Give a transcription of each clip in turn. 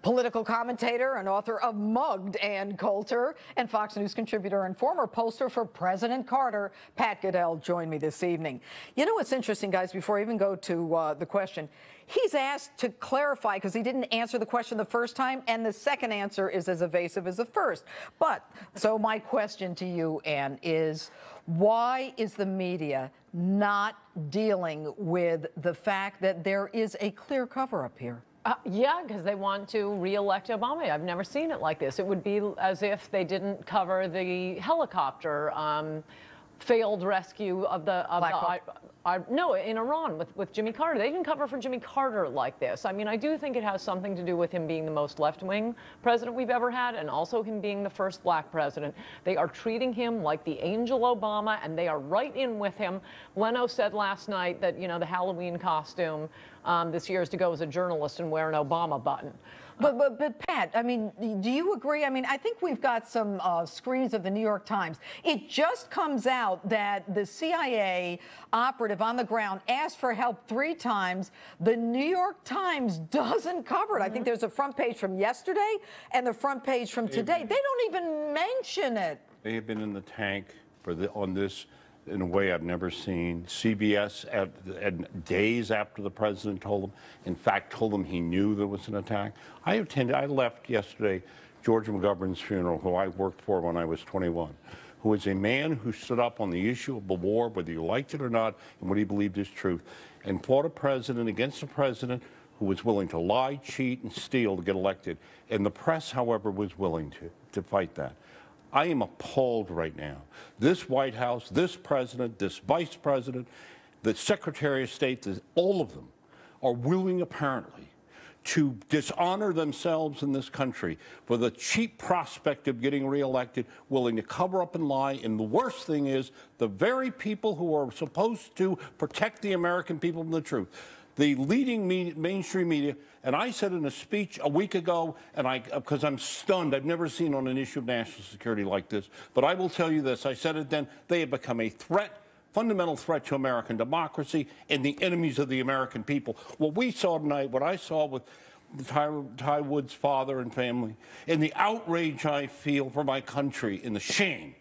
Political commentator and author of Mugged and Coulter, and Fox News contributor and former pollster for President Carter, Pat Caddell, joined me this evening. You know what's interesting, guys, before I even go to the question, he's asked to clarify because he didn't answer the question the first time, and the second answer is as evasive as the first. But, so my question to you, Ann, is why is the media not dealing with the fact that there is a clear cover-up here? Yeah, because they want to reelect Obama. I've never seen it like this. It would be as if they didn't cover the helicopter failed rescue of no, in Iran with Jimmy Carter. They didn't cover for Jimmy Carter like this. I mean, I do think it has something to do with him being the most left-wing president we've ever had, and also him being the first black president. They are treating him like the angel Obama, and they are right in with him. Leno said last night that, you know, the Halloween costume this year is to go as a journalist and wear an Obama button. But Pat, I mean, do you agree? I mean, I think we've got some screens of the New York Times. It just comes out that the CIA operative on the ground asked for help 3 times. The New York Times doesn't cover it. I think there's a front page from yesterday and the front page from today. They don't even mention it. They have been in the tank on this in a way I've never seen. CBS, at days after the president told him, in fact, told him he knew there was an attack. I left yesterday George McGovern's funeral, who I worked for when I was 21, who is a man who stood up on the issue of the war, whether you liked it or not, and what he believed is truth, and fought a president against a president who was willing to lie, cheat, and steal to get elected. And the press, however, was willing to fight that. I am appalled right now. This White House, this president, this vice president, the Secretary of State, all of them are willing, apparently, to dishonor themselves in this country for the cheap prospect of getting reelected, willing to cover up and lie. And the worst thing is the very people who are supposed to protect the American people from the truth, the leading mainstream media, and I said in a speech a week ago, and because I'm stunned, I've never seen on an issue of national security like this, but I will tell you this, I said it then, they have become a threat, fundamental threat to American democracy and the enemies of the American people. What we saw tonight, what I saw with Ty Wood's father and family, and the outrage I feel for my country and the shame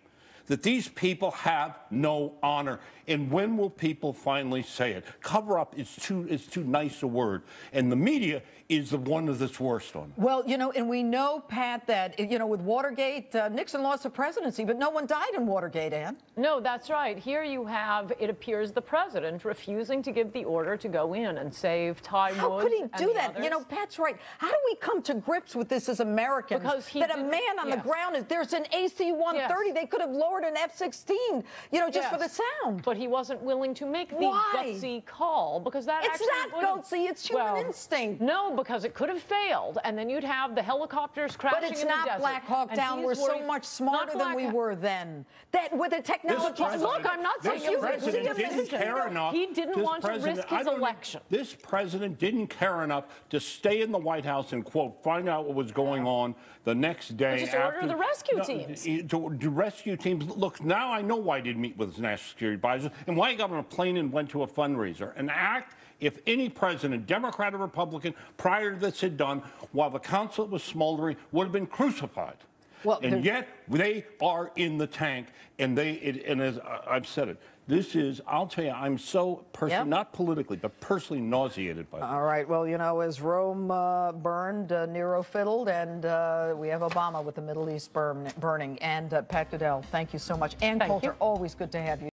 that these people have no honor. And when will people finally say it? Cover up is too nice a word. And the media is the one that's worst on it. Well, you know, and we know, Pat, that, you know, with Watergate, Nixon lost the presidency, but no one died in Watergate, Ann. No, that's right. Here you have, it appears, the president refusing to give the order to go in and save Ty Woods. How could he do that? Others. You know, Pat's right. How do we come to grips with this as Americans? Because that a man on the ground, there's an AC-130. They could have lowered an F-16, you know, just for the sound. But he wasn't willing to make the gutsy call because that it's not gutsy, it's human instinct. No, because it could have failed, and then you'd have the helicopters crashing in the desert. But it's not Black Hawk Down. We're so much smarter than we were then. That with the technology. Look, I'm not saying this president didn't care enough. He didn't want to risk his election. This president didn't care enough to stay in the White House and, quote, find out what was going on the next day. Just order the rescue teams. To rescue teams. Look, now I know why he didn't meet with his national security advisor and why he got on a plane and went to a fundraiser. An act, if any president, Democrat or Republican, prior to this had done, while the consulate was smoldering, would have been crucified. Well, and yet they are in the tank, and and as I've said it, this is, I'll tell you, I'm so personally, not politically, but personally nauseated by this. All right, well, you know, as Rome burned, Nero fiddled, and we have Obama with the Middle East burning. And Pat Caddell, thank you so much. Ann Coulter, always good to have you.